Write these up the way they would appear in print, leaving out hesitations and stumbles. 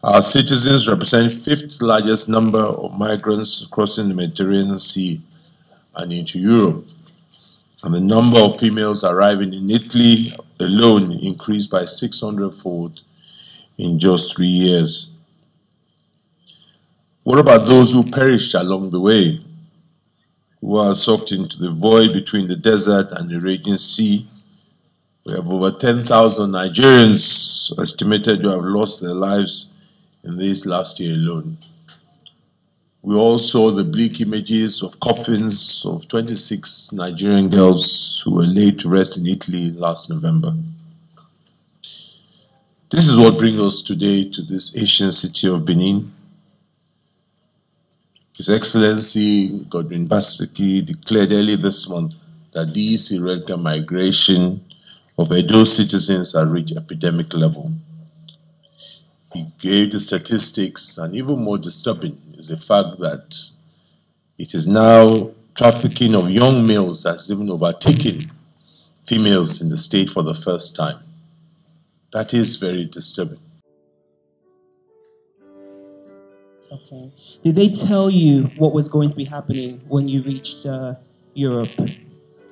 Our citizens represent fifth largest number of migrants crossing the Mediterranean Sea and into Europe. And the number of females arriving in Italy alone increased by 600-fold in just 3 years. What about those who perished along the way, who are sucked into the void between the desert and the raging sea? We have over 10,000 Nigerians estimated to have lost their lives in this last year alone. We all saw the bleak images of coffins of 26 Nigerian girls who were laid to rest in Italy last November. This is what brings us today to this ancient city of Benin. His Excellency Godwin Basiki declared early this month that this irregular migration of Edo citizens had reached epidemic level. He gave the statistics, and even more disturbing is the fact that it is now trafficking of young males that has even overtaken females in the state for the first time. That is very disturbing. Okay. Did they tell you what was going to be happening when you reached Europe?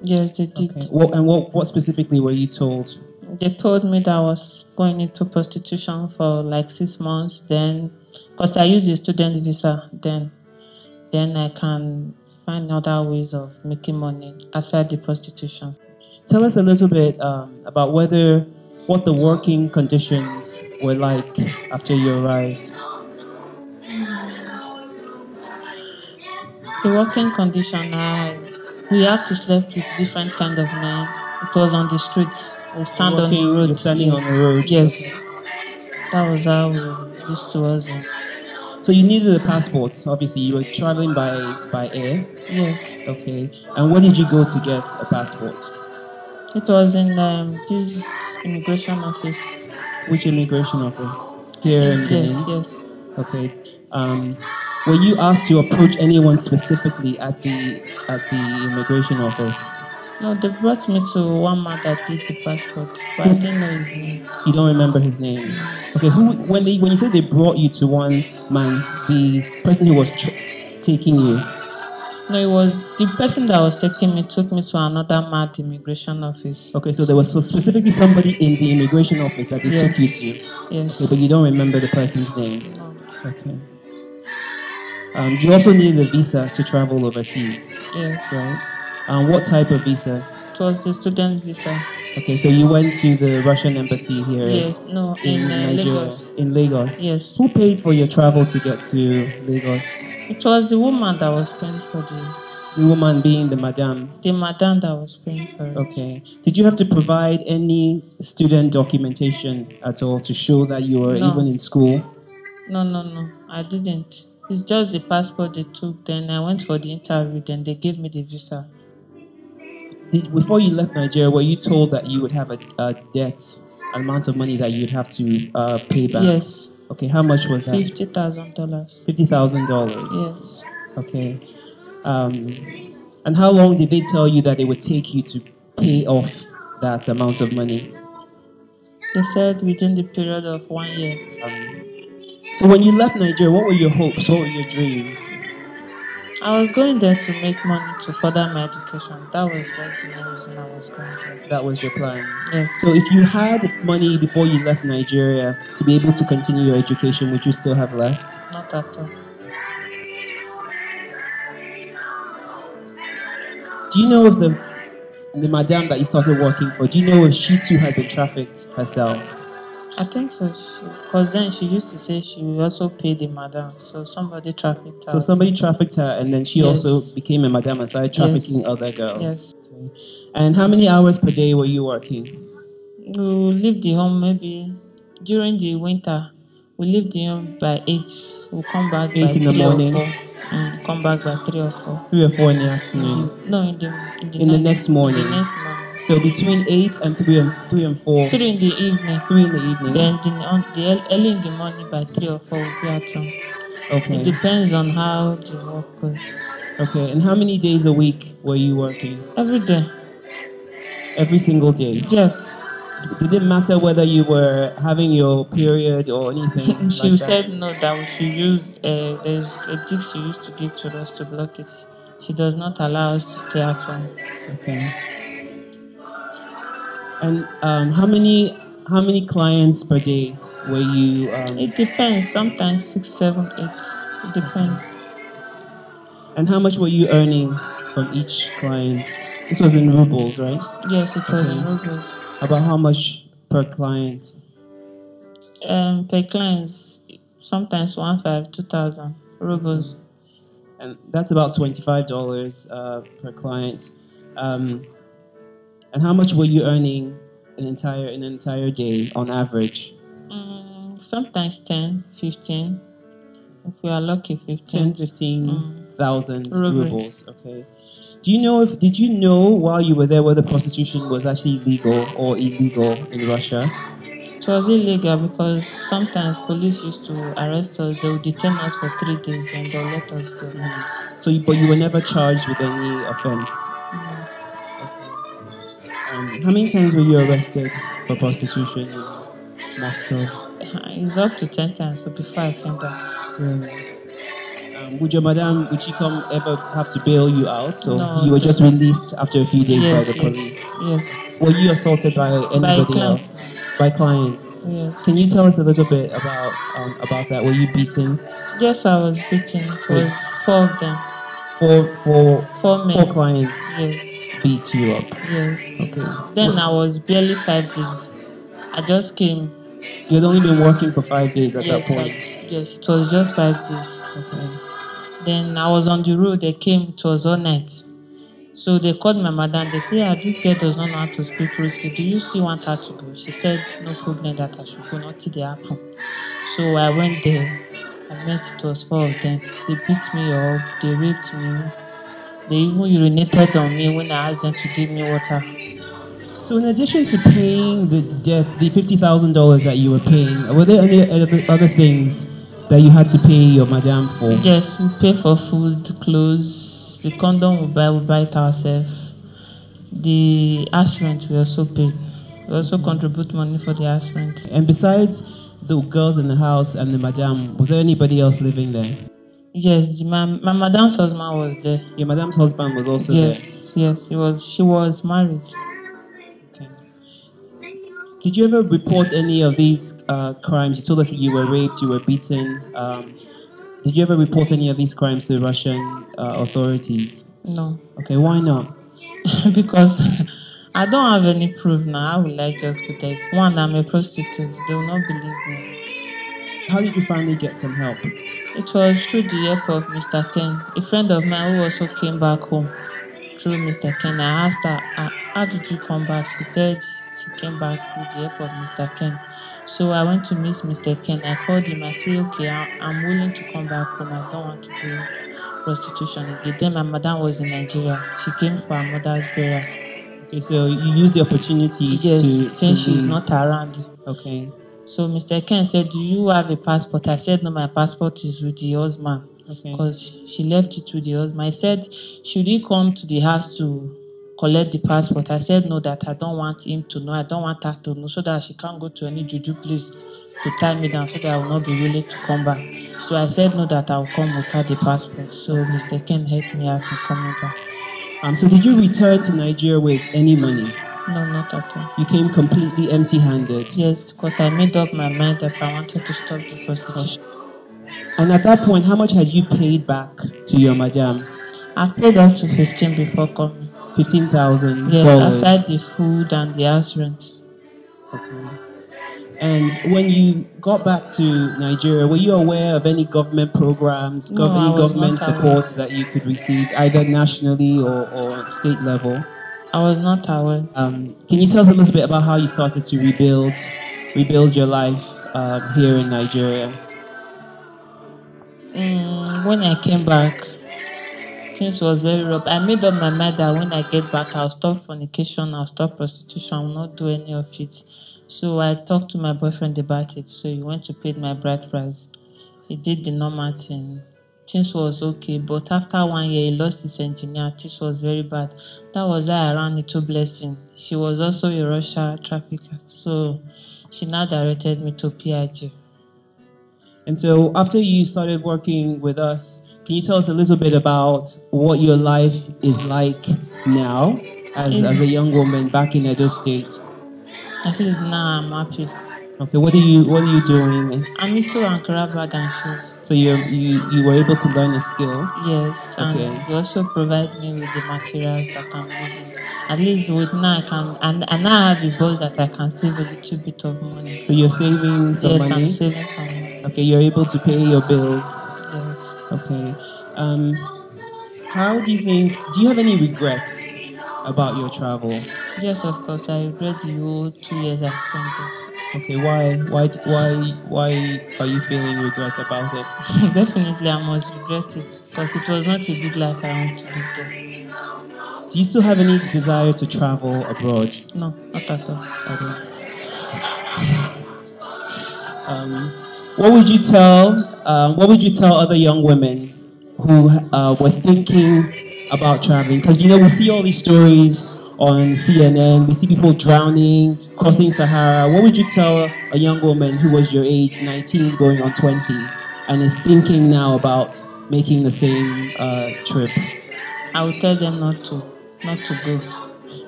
Yes, they did. Okay. What specifically were you told? They told me that I was going into prostitution for like 6 months. Then, because I used a student visa, then I can find other ways of making money aside the prostitution. Tell us a little bit about what the working conditions were like after you arrived. The working condition, we have to sleep with different kind of men. It was on the streets. We stand on the road. You're standing on the road. Yes. That was how we used to hustle. So you needed a passport. Obviously, you were traveling by air. Yes. Okay. And where did you go to get a passport? It was in this immigration office. Which immigration office? Here in Benin? Yes. Okay. Were you asked to approach anyone specifically at the immigration office? No, they brought me to one man that did the passport, but I didn't know his name. You don't remember his name? Okay. When you said they brought you to one man, the person who was taking you? No, it was the person that was taking me took me to another mad immigration office. Okay, so there was specifically somebody in the immigration office that they took you to? Yes. Okay, but you don't remember the person's name? No. Okay. You also needed a visa to travel overseas? Yes. Right. What type of visa? It was a student visa. Okay, so you went to the Russian embassy here? Yes, no, in Nigeria. Lagos. In Lagos? Yes. Who paid for your travel to get to Lagos? It was the woman that was paying for the woman being the madam? The madam that was paying for it. Okay. Did you have to provide any student documentation at all to show that you were even in school? No, I didn't. It's just the passport they took. Then I went for the interview. Then they gave me the visa. Before you left Nigeria, were you told that you would have a debt, an amount of money that you would have to pay back? Yes. Okay, how much was that? $50,000. $50,000? Yes. Okay. And how long did they tell you that it would take you to pay off that amount of money? They said within the period of 1 year. So when you left Nigeria, what were your hopes? What were your dreams? I was going there to make money to further my education. That was the main reason I was going there. That was your plan? Yes. So if you had money before you left Nigeria to be able to continue your education, would you still have left? Not at all. Do you know if the madam that you started working for, do you know if she too had been trafficked herself? I think so, because then she used to say she will also pay the madam, so somebody trafficked her. So somebody trafficked her, and then she also became a madam and started trafficking other girls? Yes. Okay. And how many hours per day were you working? We leave the home maybe during the winter. We leave the home by 8. We'll come back by 8 in the 3 morning. or 4. And come back by 3 or 4. 3 or 4 in the afternoon? In the next morning. The next morning. So between 8 and 3 and 4? 3 in the evening. 3 in the evening. Then early in the morning by 3 or 4 we'll be at home. Okay. It depends on how the work goes. Okay. And how many days a week were you working? Every day. Every single day? Yes. Did it matter whether you were having your period or anything She like said that? no, that we should use, there's a disc she used to give to us to block it. She does not allow us to stay at home. Okay. And how many clients per day were you? It depends. Sometimes 6, 7, 8. It depends. And how much were you earning from each client? This was in rubles, right? Yes, it was in Okay. rubles. About how much per client? Per clients, sometimes 1,500, 2,000 rubles. And that's about $25 per client. And how much were you earning in an entire day on average? Sometimes 10, 15. If we are lucky, 15. 15,000 Ruble. rubles. Okay. Did you know while you were there whether prostitution was actually legal or illegal in Russia? It was illegal because sometimes police used to arrest us. They would detain us for 3 days, then they'll let us go. But you were never charged with any offense. How many times were you arrested for prostitution in Moscow? It's up to 10 times. So before I came back. Really? Would she ever have to bail you out? So No, you were just released after a few days by yes, the police. Yes. Were you assaulted by anybody else? By clients. Yes. Can you tell us a little bit about that? Were you beaten? Yes, I was beaten. It was 4 of them. Four men. clients. Yes. Beat you up. Yes. Okay. Then I was barely 5 days. I just came. You had only been working for 5 days at that point. Yes, it was just 5 days. Okay. Then I was on the road. They came. It was all night. So they called my madam. They said, this girl does not know how to speak Ruski. Do you still want her to go? She said, no problem that I should go. Nothing they happen. So I went there. I met it was 4 of them. They beat me up. They raped me. They even urinated on me when I asked them to give me water. So in addition to paying the debt, the $50,000 that you were paying, were there any other things that you had to pay your madam for? Yes, we pay for food, clothes, the condom we buy it ourselves. The house rent we also pay. We also contribute money for the house rent. And besides the girls in the house and the madam, was there anybody else living there? Yes, my madam's husband was there. Your madam's husband was also there? Yes, she was married. Okay. Did you ever report any of these crimes? You told us that you were raped, you were beaten. Did you ever report any of these crimes to Russian authorities? No. Okay, why not? Because I don't have any proof now. How will I just go there? If one, I'm a prostitute, they will not believe me. How did you finally get some help? It was through the help of Mr. Ken, a friend of mine who also came back home. Through Mr. Ken, I asked her, how did you come back? She said she came back with the help of Mr. Ken. So I went to meet Mr. Ken. I called him. I said, okay, I'm willing to come back home. I don't want to do prostitution again. Then my madam was in Nigeria. She came for her mother's burial. Okay, so you used the opportunity since she's not around. Okay. So Mr. Ken said, do you have a passport? I said, no, my passport is with the husband. Because she left it with the husband. I said, should he come to the house to collect the passport? I said, no, that I don't want him to know. I don't want her to know, so that she can't go to any juju place to tie me down, so that I will not be willing to come back. So I said, no, that I will come without the passport. So Mr. Ken helped me out in coming back. So did you return to Nigeria with any money? No, not at all. You came completely empty-handed? Yes, because I made up my mind that I wanted to stop the prostitution. And at that point, how much had you paid back to your madam? I've paid up to 15 before coming. $15,000? Yes, aside the food and the house rent. Okay. And when you got back to Nigeria, were you aware of any government programs, any government support that you could receive, either nationally or state level? I was not aware. Can you tell us a little bit about how you started to rebuild your life here in Nigeria? When I came back, things was very rough. I made up my mind that when I get back, I'll stop fornication, I'll stop prostitution, I will not do any of it. So I talked to my boyfriend about it. So he went to pay my bride price. He did the normal thing. things was okay. But after 1 year, he lost his engineer. This was very bad. That was how I ran into Blessing. She was also a Russia trafficker. So she now directed me to PIG. And so after you started working with us, can you tell us a little bit about what your life is like now as a young woman back in Edo State? At least now I'm happy. Okay, what are you doing? I'm into Ankara bag and shoes. So you were able to learn a skill? Yes, Okay. and you also provide me with the materials that I'm using. At least with now I can, and now I have a boss that I can save a little bit of money. So you're saving some money? Yes, I'm saving some money. Okay, you're able to pay your bills. Yes. Okay. How do you have any regrets about your travel? Yes, of course. I regret the whole 2 years I spent there. Okay, why are you feeling regrets about it? Definitely, I must regret it because it was not a good life I want to live there. Do you still have any desire to travel abroad? No, not at all. What would you tell other young women who were thinking about traveling? Because we see all these stories on CNN. We see people drowning, crossing Sahara. What would you tell a young woman who was your age, 19, going on 20, and is thinking now about making the same trip? I would tell them not to go,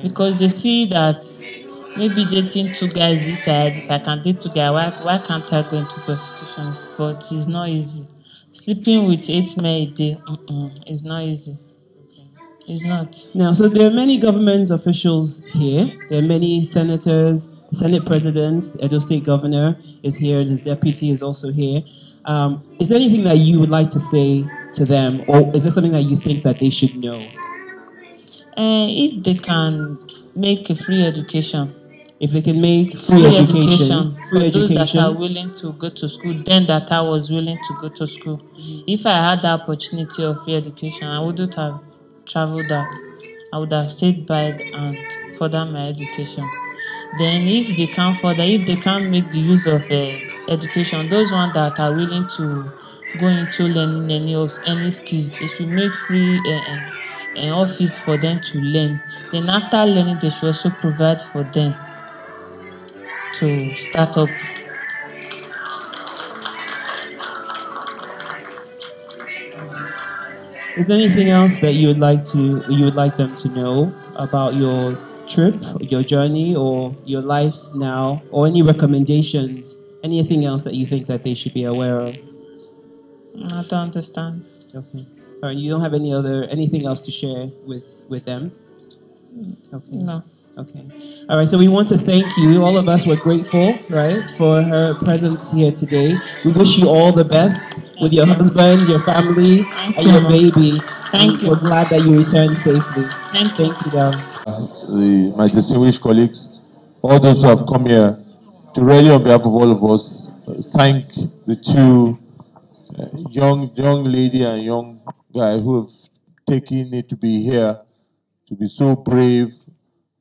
because they feel that maybe dating two guys this side, if I can date two guys, why can't I go into prostitution? But it's not easy. Sleeping with 8 men a day, it's not easy. It's not. Now, so there are many government officials here. There are many senators, Senate President, Edo State Governor is here, and his deputy is also here. Is there anything that you would like to say to them, or is there something that you think that they should know? If they can make a free education. If they can make free education for those that are willing to go to school, then that I was willing to go to school. If I had the opportunity of free education, I wouldn't have traveled that. I would have stayed back and further my education. Then if they can't make the use of education, those ones that are willing to go into learning any skills, they should make free an office for them to learn. Then after learning, they should also provide for them to start up. Is there anything else that you would like them to know about your trip, your journey, or your life now, or any recommendations? Anything else that you think that they should be aware of? I don't understand. Okay. All right. You don't have anything else to share with them? Okay. No. Okay. All right. So we want to thank you. All of us were grateful, right, for her presence here today. We wish you all the best with your husband, your family, and your baby. Thank you. We're glad that you returned safely. Thank you. My distinguished colleagues, all those who have come here, to really, on behalf of all of us, thank the two young lady and young guy who have taken it to be here, to be so brave,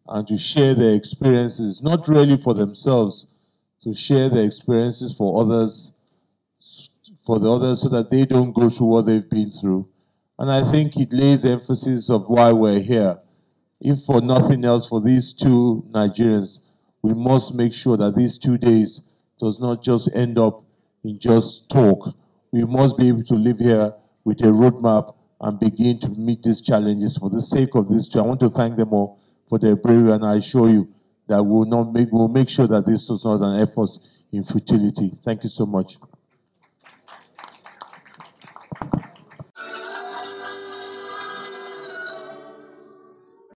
and to share their experiences, not really for themselves, to share their experiences for others, so that they don't go through what they've been through. And I think it lays emphasis of why we're here. If for nothing else, for these two Nigerians, we must make sure that these 2 days does not just end up in just talk. We must be able to live here with a roadmap and begin to meet these challenges. For the sake of these two, I want to thank them all for their bravery, and I assure you that we'll make sure that this was not an effort in futility. Thank you so much.